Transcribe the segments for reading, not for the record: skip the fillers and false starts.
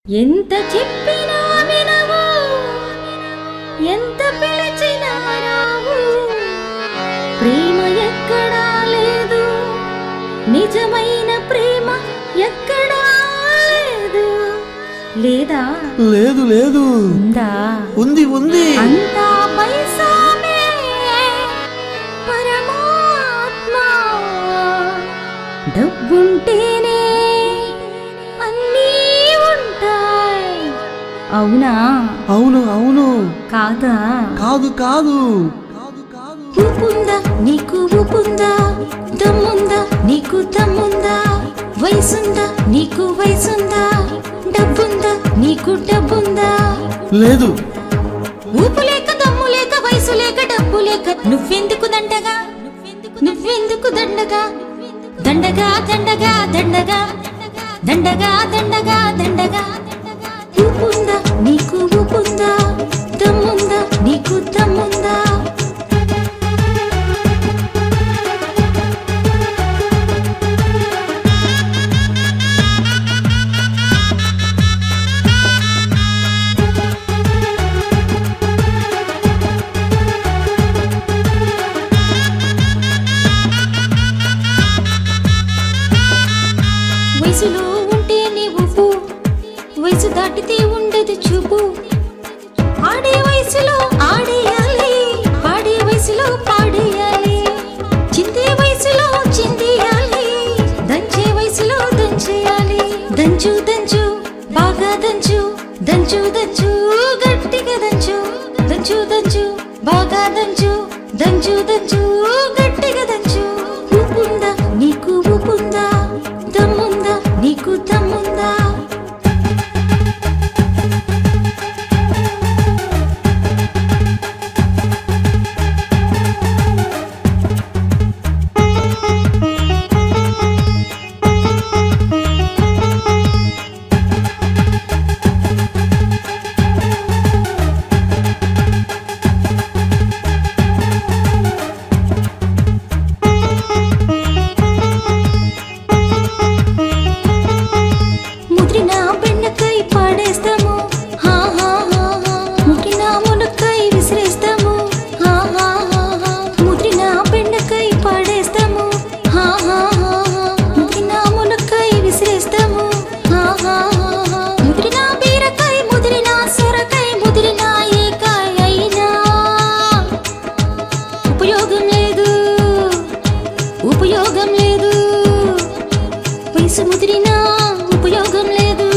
ఎంత చెప్పినా వినవు, ఎంత పిలిచినా రావు. ప్రేమ ఎక్కడా లేదు, నిజమైన ప్రేమ ఎక్కడా లేదు. లేదా? లేదు లేదు. ఉందా? ఉంది ఉంది. అంతా పైసామే పరమాత్మ. డబ్బుంటేనే అవునా? అవును అవును. కాదా? కాదు కాదు. ఊపుందా నీకు, ఊపుందా? దమ్ముందా నీకు, దమ్ముందా? వయసుందా నీకు, వయసుందా? డబ్బుందా నీకు, డబ్బుందా? లేదు. ఊపు లేక, దమ్ము లేక, వయసు లేక, డబ్బు లేక నువ్వెందుకు దండగా, నువ్వెందుకు దండగా? దండగా దండగా దండగా దండగా దండగా దండగా. ఊపుందా నీకు, ఊపుందా? దమ్ముందా నీకు, దమ్ముందా? వయసులో ఉంటే నీ ఊపు, వయసు దాటితే ఉండదు చూపు. ఆడే వయసులో ఆడేయాలి, పాడే వయసులో పాడేయాలి. చిందే వయసులో చిందేయాలి, దంచే వయసులో దంచేయాలి. దంచు దంచు బాగా దంచు, దంచు దంచు గట్టిగా దంచు. దంచు దంచు బాగా దంచు, దంచు దంచు గట్టిగా దంచు. ఊపుందా నీకు, ఊపుందా? దమ్ముందా నీకు, దమ్ముందా? ముద్రిన బెండకాయ పాడేస్తాము, హా హా హా హా. ముట్టిన మునక్కాయ విసిరేస్తాము, హా హా హా హా. ముద్రిన బెండకాయ పాడేస్తాము, హా హా హా హా. ముట్టిన మునక్కాయ విసిరేస్తాము, హా హా హా హా. ముద్రిన బీరకాయ, ముదిరిన సొరకాయ, ముదిరిన ఏ కాయ అయినా ఉపయోగం లేదు, ఉపయోగం లేదు. వయసు ముదిరినా ఉపయోగం లేదు.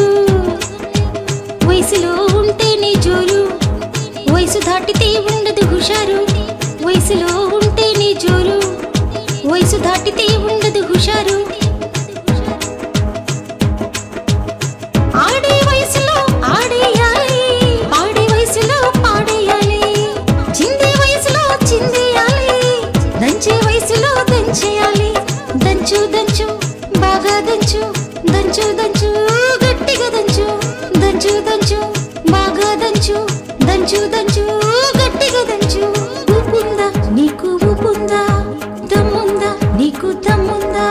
వయసులో ఉంటే నీ జోరు, వయసు దాటితే ఉండదు హుషారు. వయసులో ఉంటే నీ జోరు, వయసు దాటితే ఉండదు హుషారు. ఆడే వయసులో ఆడేయాలి, పాడే వయసులో పాడేయాలి. చిందే వయసులో చిందేయాలి, దంచే వయసులో దంచేయాలి. దంచు దంచు బాగా దంచు, దంచు దంచు గట్టిగా దంచు. దంచు దంచు బాగా దంచు, దంచు దంచు గట్టిగా దంచు. ఊపుందా నీకు, ఊపుందా? దమ్ముందా నీకు, దమ్ముందా?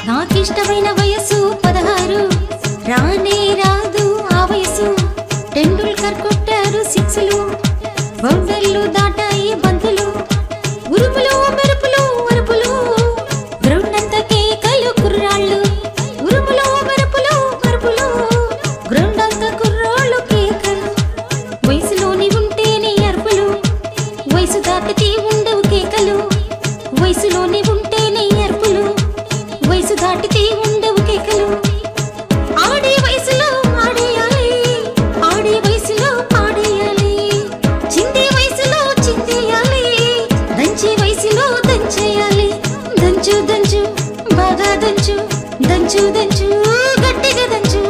నాకిష్టమైన వయసు 16, రానే రాదు ఆ వయసు. టెండూల్కర్ కొట్టారు సిక్స్లు, బౌండర్లు దాటాయి బంతులు. ఉరుములు మెరుపులు అరుపులు, గ్రౌండ్ అంతా కేకలు కుర్రాళ్ళు. ఉరుములు మెరుపులు అరుపులు, గ్రౌండ్ అంతా కుర్రాళ్ళు కేకలు. వయసులోని ఉంటేనే అరుపులు, వయసు దాటితే ఉండవు కేకలు. వయసులోని ఉంటేనే అరుపులు, వయసు దాటితే ఉండవు కేకలు. ఆడే వయసులో ఆడేయాలి, పాడే వయసులో పాడేయాలి. చిందే వయసులో చిందేయాలి, దంచే వయసులో దంచేయాలి. దంచు దంచు బాగా దంచు, దంచు దంచు గట్టిగా దంచు.